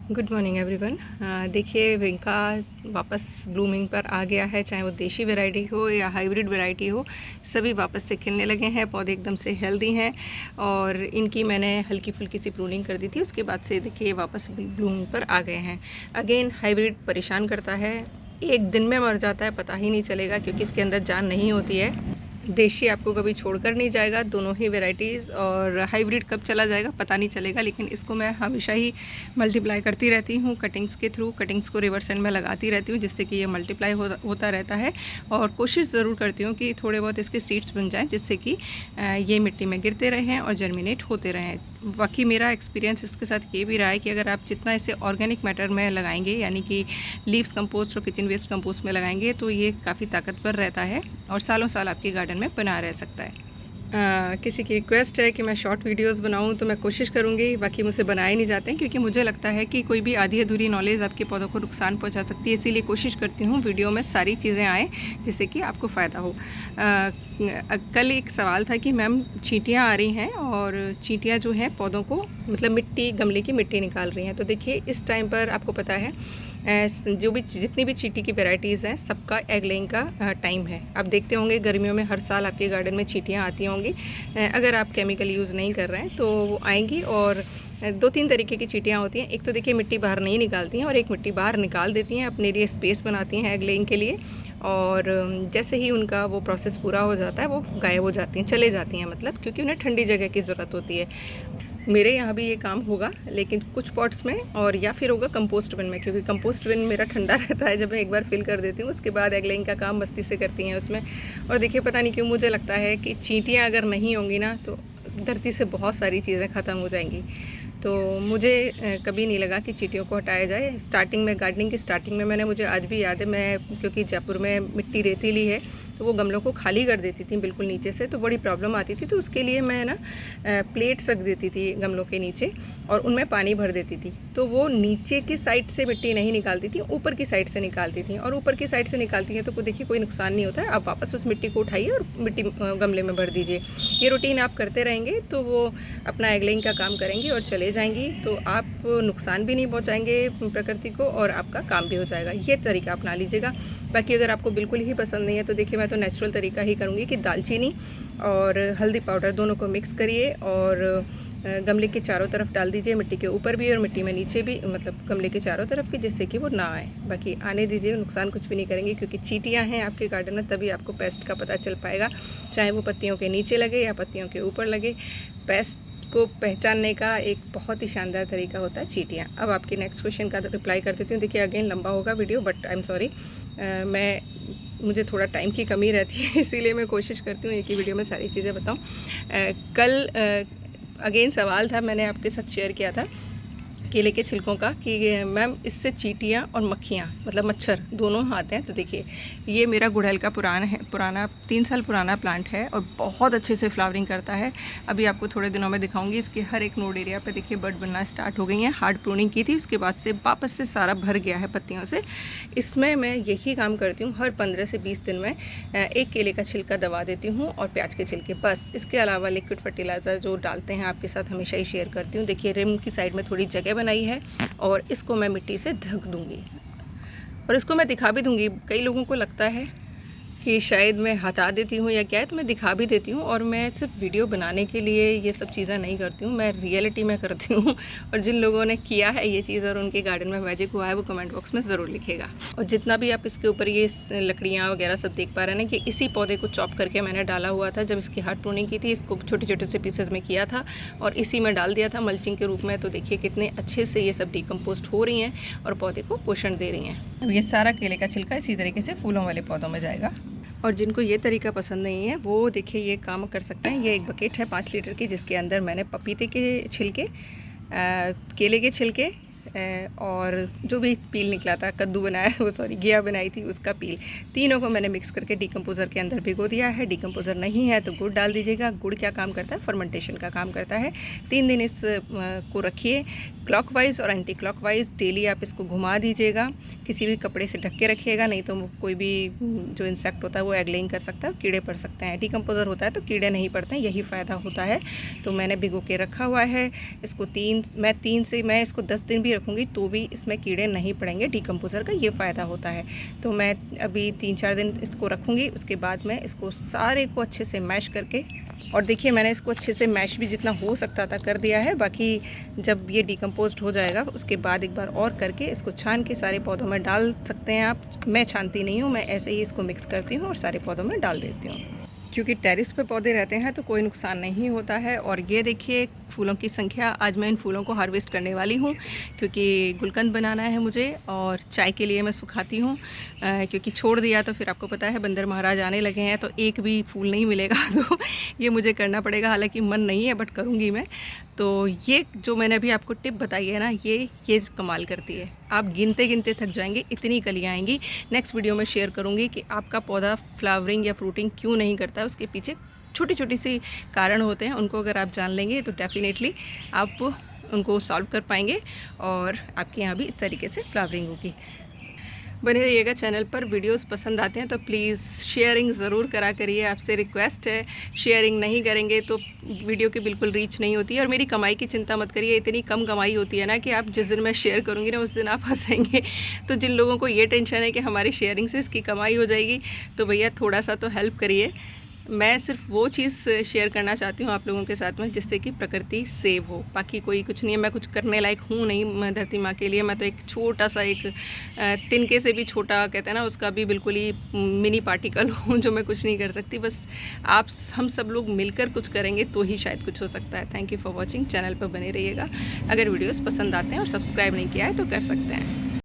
Good morning everyone. देखिए विंका वापस blooming पर आ गया है, चाहे वो देशी वैरायटी हो या हाइब्रिड वैरायटी हो, सभी वापस से खिलने लगे हैं। पौधे एकदम से हेल्दी हैं और इनकी मैंने हल्की फुल्की सी प्रूनिंग कर दी थी, उसके बाद से देखिए वापस ब्लूमिंग पर आ गए हैं। अगेन हाइब्रिड परेशान करता है, एक दिन में मर जाता है, पता ही नहीं चलेगा क्योंकि इसके अंदर जान नहीं होती है। देशी आपको कभी छोड़कर नहीं जाएगा, दोनों ही वैराइटीज़, और हाइब्रिड कब चला जाएगा पता नहीं चलेगा। लेकिन इसको मैं हमेशा ही मल्टीप्लाई करती रहती हूँ कटिंग्स के थ्रू, कटिंग्स को रिवर्स एंड में लगाती रहती हूँ जिससे कि ये मल्टीप्लाई होता रहता है। और कोशिश ज़रूर करती हूँ कि थोड़े बहुत इसके सीड्स बन जाएँ जिससे कि ये मिट्टी में गिरते रहें और जर्मिनेट होते रहें। बाकी मेरा एक्सपीरियंस इसके साथ ये भी रहा है कि अगर आप जितना इसे ऑर्गेनिक मैटर में लगाएंगे, यानी कि लीव्स कंपोस्ट और किचन वेस्ट कंपोस्ट में लगाएंगे, तो ये काफ़ी ताकतवर रहता है और सालों साल आपके गार्डन में बना रह सकता है। किसी की रिक्वेस्ट है कि मैं शॉर्ट वीडियोस बनाऊं तो मैं कोशिश करूंगी, बाकी मुझसे बनाए नहीं जाते हैं क्योंकि मुझे लगता है कि कोई भी आधी अधूरी नॉलेज आपके पौधों को नुकसान पहुंचा सकती है। इसीलिए कोशिश करती हूं वीडियो में सारी चीज़ें आएँ जिससे कि आपको फ़ायदा हो। कल एक सवाल था कि मैम चींटियाँ आ रही हैं और चींटियाँ जो हैं पौधों को, मतलब मिट्टी, गमले की मिट्टी निकाल रही हैं। तो देखिए इस टाइम पर आपको पता है जो भी जितनी भी चींटी की वैराइटीज़ हैं सबका एग लेइंग का टाइम है। आप देखते होंगे गर्मियों में हर साल आपके गार्डन में चींटियाँ आती होंगी। अगर आप केमिकल यूज़ नहीं कर रहे हैं तो वो आएंगी। और दो तीन तरीके की चींटियाँ होती हैं। एक तो देखिए मिट्टी बाहर नहीं निकालती हैं और एक मिट्टी बाहर निकाल देती हैं, अपने लिए स्पेस बनाती हैं एग लेइंग के लिए। और जैसे ही उनका वो प्रोसेस पूरा हो जाता है वो गायब हो जाती हैं, चले जाती हैं, मतलब क्योंकि उन्हें ठंडी जगह की ज़रूरत होती है। मेरे यहाँ भी ये काम होगा लेकिन कुछ पॉट्स में, और या फिर होगा कंपोस्ट बिन में, क्योंकि कंपोस्ट बिन मेरा ठंडा रहता है। जब मैं एक बार फिल कर देती हूँ उसके बाद एग लेइंग का काम मस्ती से करती हैं उसमें। और देखिए पता नहीं क्यों मुझे लगता है कि चींटियाँ अगर नहीं होंगी ना तो धरती से बहुत सारी चीज़ें ख़त्म हो जाएंगी। तो मुझे कभी नहीं लगा कि चींटियों को हटाया जाए। स्टार्टिंग में, गार्डनिंग की स्टार्टिंग में मुझे आज भी याद है, मैं क्योंकि जयपुर में मिट्टी रेतीली है तो वो गमलों को खाली कर देती थी बिल्कुल नीचे से, तो बड़ी प्रॉब्लम आती थी। तो उसके लिए मैं ना प्लेट्स रख देती थी गमलों के नीचे और उनमें पानी भर देती थी। तो वो नीचे की साइड से मिट्टी नहीं निकालती थी, ऊपर की साइड से निकालती थी। और ऊपर की साइड से निकालती हैं तो देखिए कोई नुकसान नहीं होता है। आप वापस उस मिट्टी को उठाइए और मिट्टी गमले में भर दीजिए। ये रूटीन आप करते रहेंगे तो वो अपना एग लेइंग का काम करेंगी और चले जाएंगी, तो आप नुकसान भी नहीं पहुंचाएंगे प्रकृति को और आपका काम भी हो जाएगा। ये तरीका अपना लीजिएगा। बाकी अगर आपको बिल्कुल ही पसंद नहीं है तो देखिए मैं तो नेचुरल तरीका ही करूँगी कि दालचीनी और हल्दी पाउडर दोनों को मिक्स करिए और गमले के चारों तरफ डाल दीजिए, मिट्टी के ऊपर भी और मिट्टी में नीचे भी, मतलब गमले के चारों तरफ भी, जिससे कि वो ना आए। बाकी आने दीजिए, नुकसान कुछ भी नहीं करेंगे क्योंकि चींटियाँ हैं आपके गार्डन में, तभी आपको पेस्ट का पता चल पाएगा, चाहे वो पत्तियों के नीचे लगे या पत्तियों के ऊपर लगे। पेस्ट को पहचानने का एक बहुत ही शानदार तरीका होता है चींटियाँ। अब आपके नेक्स्ट क्वेश्चन का रिप्लाई कर देती हूँ। देखिए अगेन लंबा होगा video, but I am sorry, मुझे थोड़ा टाइम की कमी रहती है इसीलिए मैं कोशिश करती हूँ एक ही वीडियो में सारी चीज़ें बताऊँ। कल अगेन सवाल था, मैंने आपके साथ शेयर किया था केले के छिलकों का कि मैम इससे चींटियाँ और मक्खियाँ, मतलब मच्छर, दोनों आते हैं। तो देखिए ये मेरा गुड़हल का पुराना 3 साल पुराना प्लांट है और बहुत अच्छे से फ्लावरिंग करता है। अभी आपको थोड़े दिनों में दिखाऊंगी। इसके हर एक नोड एरिया पे देखिए बड बनना स्टार्ट हो गई हैं। हार्ड प्रूनिंग की थी, उसके बाद से वापस से सारा भर गया है पत्तियों से। इसमें मैं यही काम करती हूँ, हर 15 से 20 दिन में एक केले का छिलका दबा देती हूँ और प्याज के छिलके, बस। इसके अलावा लिक्विड फर्टिलाइज़र जो डालते हैं आपके साथ हमेशा ही शेयर करती हूँ। देखिए रिम की साइड में थोड़ी जगह बनाई है और इसको मैं मिट्टी से ढक दूंगी और इसको मैं दिखा भी दूंगी। कई लोगों को लगता है कि शायद मैं हटा देती हूँ या क्या है, तो मैं दिखा भी देती हूँ। और मैं सिर्फ वीडियो बनाने के लिए ये सब चीज़ें नहीं करती हूँ, मैं रियलिटी में करती हूँ। और जिन लोगों ने किया है ये चीज़ और उनके गार्डन में मैजिक हुआ है वो कमेंट बॉक्स में ज़रूर लिखेगा। और जितना भी आप इसके ऊपर ये लकड़ियाँ वगैरह सब देख पा रहे हैं ना, कि इसी पौधे को चॉप करके मैंने डाला हुआ था। जब इसकी हार्ड प्रूनिंग की थी इसको छोटे छोटे से पीसेज में किया था और इसी में डाल दिया था मल्चिंग के रूप में। तो देखिए कितने अच्छे से ये सब डिकम्पोस्ट हो रही हैं और पौधे को पोषण दे रही हैं। अब ये सारा केले का छिलका इसी तरीके से फूलों वाले पौधों में जाएगा। और जिनको ये तरीका पसंद नहीं है वो देखिए ये काम कर सकते हैं। ये एक बकेट है 5 लीटर की, जिसके अंदर मैंने पपीते के छिलके, केले के छिलके और जो भी पील निकला था, कद्दू बनाया, वो सॉरी घिया बनाई थी उसका पील, तीनों को मैंने मिक्स करके डिकम्पोज़र के अंदर भिगो दिया है। डिकम्पोज़र नहीं है तो गुड़ डाल दीजिएगा। गुड़ क्या काम करता है, फर्मेंटेशन का काम करता है। 3 दिन इस को रखिए क्लॉकवाइज और एंटी क्लॉकवाइज। डेली आप इसको घुमा दीजिएगा, किसी भी कपड़े से ढक के रखिएगा, नहीं तो कोई भी जो इंसेक्ट होता है वो एग लेइंग कर सकता है, कीड़े पड़ सकते हैं। डिकम्पोज़र होता है तो कीड़े नहीं पड़ते हैं, यही फ़ायदा होता है। तो मैंने भिगो के रखा हुआ है इसको। मैं इसको 10 दिन भी रखूँगी तो भी इसमें कीड़े नहीं पड़ेंगे। डीकम्पोज़र का ये फ़ायदा होता है। तो मैं अभी 3-4 दिन इसको रखूँगी, उसके बाद मैं इसको सारे को अच्छे से मैश करके, और देखिए मैंने इसको अच्छे से मैश भी जितना हो सकता था कर दिया है। बाकी जब ये डीकम्पोज़्ड हो जाएगा उसके बाद एक बार और करके इसको छान के सारे पौधों में डाल सकते हैं आप। मैं छानती नहीं हूँ, मैं ऐसे ही इसको मिक्स करती हूँ और सारे पौधों में डाल देती हूँ। क्योंकि टेरेस पे पौधे रहते हैं तो कोई नुकसान नहीं होता है। और ये देखिए फूलों की संख्या, आज मैं इन फूलों को हार्वेस्ट करने वाली हूँ क्योंकि गुलकंद बनाना है मुझे और चाय के लिए मैं सुखाती हूँ। क्योंकि छोड़ दिया तो फिर आपको पता है बंदर महाराज आने लगे हैं तो एक भी फूल नहीं मिलेगा तो ये मुझे करना पड़ेगा। हालांकि मन नहीं है बट करूँगी मैं। तो ये जो मैंने अभी आपको टिप बताई है ना, ये कमाल करती है। आप गिनते गिनते थक जाएंगे, इतनी कलियाँ आएंगी। नेक्स्ट वीडियो में शेयर करूँगी कि आपका पौधा फ्लावरिंग या फ्रूटिंग क्यों नहीं करता है, उसके पीछे छोटी छोटी सी कारण होते हैं। उनको अगर आप जान लेंगे तो डेफिनेटली आप उनको सॉल्व कर पाएंगे और आपके यहाँ भी इस तरीके से फ्लावरिंग होगी। बने रहिएगा चैनल पर। वीडियोस पसंद आते हैं तो प्लीज़ शेयरिंग ज़रूर करा करिए, आपसे रिक्वेस्ट है। शेयरिंग नहीं करेंगे तो वीडियो की बिल्कुल रीच नहीं होती है। और मेरी कमाई की चिंता मत करिए, इतनी कम कमाई होती है ना कि आप जिस दिन मैं शेयर करूँगी ना उस दिन आप हंसेंगे। तो जिन लोगों को ये टेंशन है कि हमारी शेयरिंग से इसकी कमाई हो जाएगी, तो भैया थोड़ा सा तो हेल्प करिए। मैं सिर्फ वो चीज़ शेयर करना चाहती हूँ आप लोगों के साथ में जिससे कि प्रकृति सेव हो। बाकी कोई कुछ नहीं है, मैं कुछ करने लायक हूँ नहीं धरती माँ के लिए। मैं तो एक छोटा सा, एक तिनके से भी छोटा कहते हैं ना, उसका भी बिल्कुल ही मिनी पार्टिकल हूँ जो मैं कुछ नहीं कर सकती। बस हम सब लोग मिलकर कुछ करेंगे तो ही शायद कुछ हो सकता है। Thank you for watching. Channel पर बने रहिएगा। अगर वीडियोज़ पसंद आते हैं और सब्सक्राइब नहीं किया है तो कर सकते हैं।